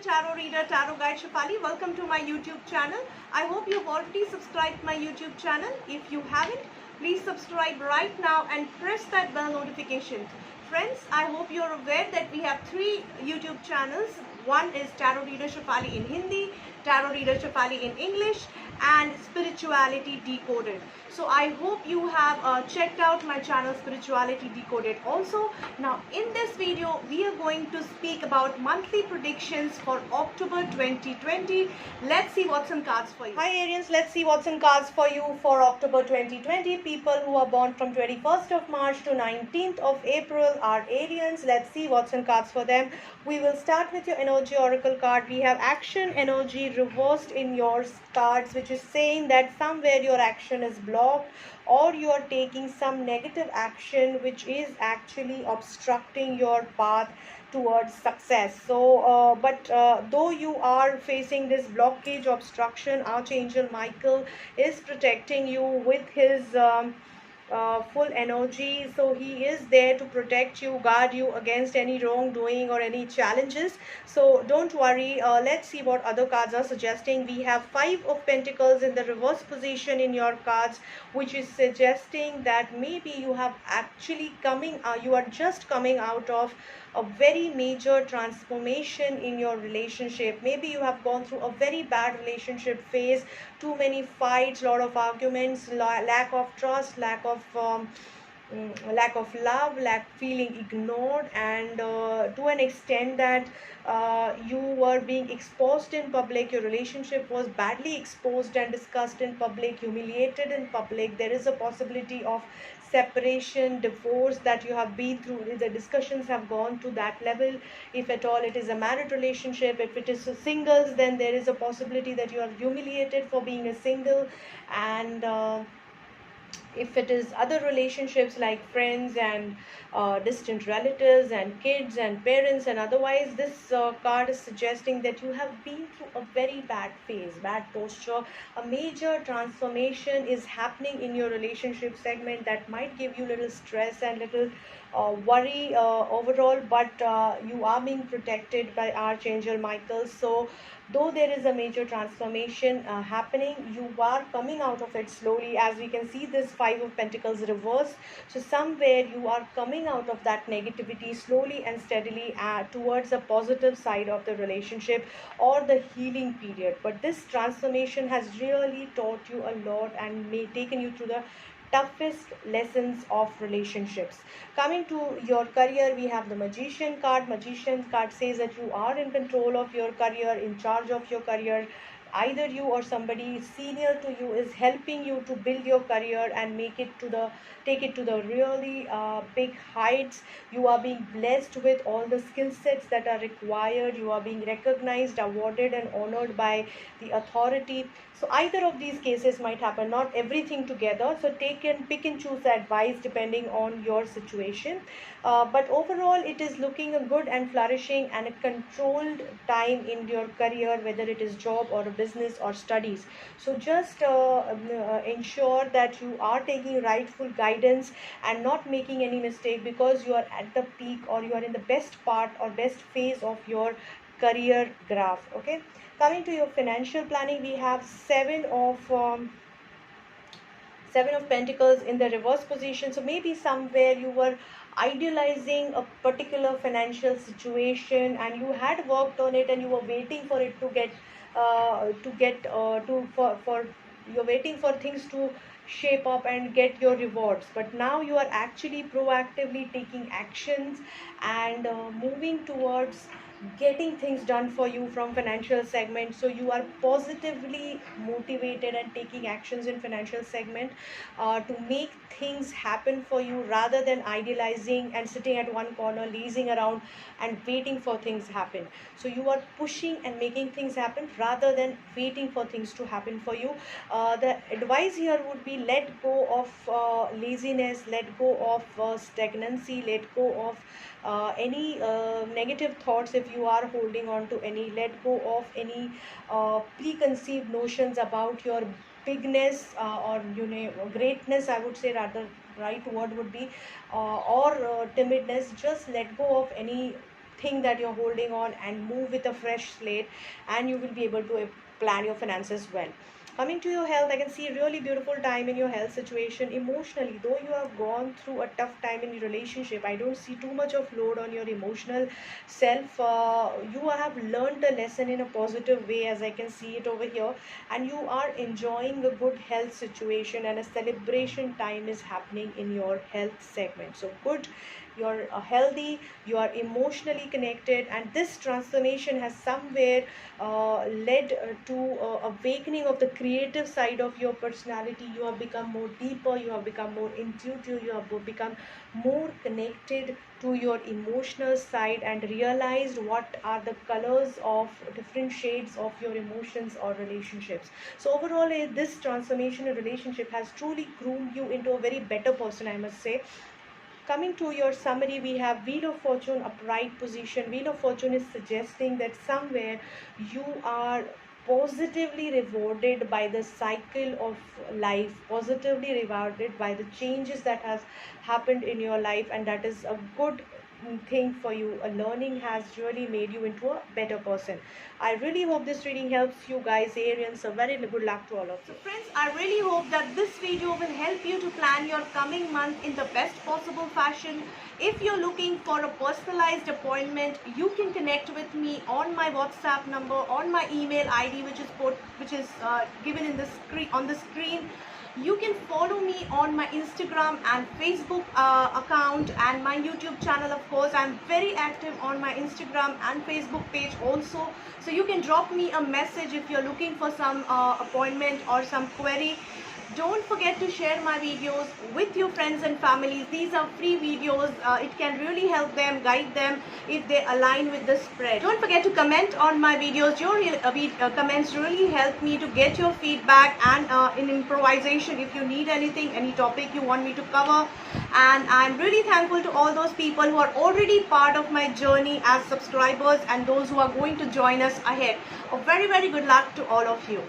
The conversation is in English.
tarot reader, tarot guide Shefali. Welcome to my YouTube channel. I hope you've already subscribed my YouTube channel. If you haven't, please subscribe right now and press that bell notification. Friends, I hope you're aware that we have three YouTube channels. One is Tarot Reader Shefali in Hindi, Tarot Reader Shefali in English, and Spirituality Decoded. So I hope you have checked out my channel Spirituality Decoded also. Now in this video we are going to speak about monthly predictions for October 2020. Let's see what's in cards for you. Hi Arians, let's see what's in cards for you for October 2020. People who are born from 21st of March to 19th of April are Arians. Let's see what's in cards for them. We will start with your energy oracle card. We have action energy reversed in your cards, which is saying that somewhere your action is blocked or you are taking some negative action which is actually obstructing your path towards success. So though you are facing this blockage, obstruction, Archangel Michael is protecting you with his full energy. So he is there to protect you, guard you against any wrongdoing or any challenges. So don't worry. Let's see what other cards are suggesting. We have Five of Pentacles in the reverse position in your cards, which is suggesting that maybe you have actually you are just coming out of a very major transformation in your relationship. Maybe you have gone through a very bad relationship phase, too many fights, lot of arguments, lack of trust, lack of love, feeling ignored, and to an extent that you were being exposed in public. Your relationship was badly exposed and discussed in public, humiliated in public. There is a possibility of separation, divorce that you have been through. The discussions have gone to that level. If at all it is a married relationship, if it is singles, then there is a possibility that you are humiliated for being a single. And if it is other relationships like friends and distant relatives and kids and parents and otherwise, this card is suggesting that you have been through a very bad phase, bad posture. A major transformation is happening in your relationship segment that might give you little stress and little worry overall, but you are being protected by Archangel Michael. So though there is a major transformation happening, you are coming out of it slowly. As we can see, this Five of Pentacles reversed. So somewhere you are coming out of that negativity slowly and steadily towards a positive side of the relationship or the healing period. But this transformation has really taught you a lot and taken you through the toughest lessons of relationships. Coming to your career, we have the Magician card. Magician card says that you are in control of your career, in charge of your career. Either you or somebody senior to you is helping you to build your career and take it to the really big heights. You are being blessed with all the skill sets that are required. You are being recognized, awarded, and honored by the authority. So either of these cases might happen, not everything together. So pick and choose the advice depending on your situation. But overall, it is looking good and flourishing and a controlled time in your career, whether it is job or a business or studies. So just ensure that you are taking rightful guidance and not making any mistake, because you are at the peak or you are in the best part or best phase of your career graph. Okay, coming to your financial planning, we have Seven of Pentacles in the reverse position. So maybe somewhere you were idealizing a particular financial situation and you had worked on it and you were waiting for it you're waiting for things to shape up and get your rewards. But now you are actually proactively taking actions and moving towards getting things done for you from financial segment. So you are positively motivated and taking actions in financial segment to make things happen for you, rather than idealizing and sitting at one corner lazing around and waiting for things happen. So you are pushing and making things happen rather than waiting for things to happen for you. The advice here would be, let go of laziness, let go of stagnancy, let go of any negative thoughts. If you are holding on to any, let go of any preconceived notions about your bigness or greatness, I would say, rather right word would be, or timidness. Just let go of any thing that you're holding on and move with a fresh slate, and you will be able to plan your finances well. Coming to your health, I can see really beautiful time in your health situation. Emotionally, though you have gone through a tough time in your relationship, I don't see too much of load on your emotional self. You have learned a lesson in a positive way, as I can see it over here, and you are enjoying a good health situation, and a celebration time is happening in your health segment. So good, you're healthy, you are emotionally connected, and this transformation has somewhere led to awakening of the creative side of your personality. You have become more deeper, you have become more intuitive, you have become more connected to your emotional side, and realized what are the colors of different shades of your emotions or relationships. So overall, this transformation in relationship has truly groomed you into a very better person, I must say. Coming to your summary, we have Wheel of Fortune, upright position. Wheel of Fortune is suggesting that somewhere you are positively rewarded by the cycle of life, positively rewarded by the changes that has happened in your life, and that is a good thing for you. A learning has really made you into a better person. I really hope this reading helps you guys, Arians. So very good luck to all of you. So friends, I really hope that this video will help you to plan your coming month in the best possible fashion. If you're looking for a personalized appointment, you can connect with me on my WhatsApp number, on my email ID, which is given in the screen on the screen. You can follow me on my Instagram and Facebook account, and my YouTube channel. Of course, I'm very active on my Instagram and Facebook page also, so you can drop me a message if you're looking for some appointment or some query. Don't forget to share my videos with your friends and families. These are free videos. It can really help them, guide them if they align with the spread. Don't forget to comment on my videos. Your comments really help me to get your feedback, and in improvisation, if you need anything, any topic you want me to cover. And I'm really thankful to all those people who are already part of my journey as subscribers, and those who are going to join us ahead. A very, very good luck to all of you.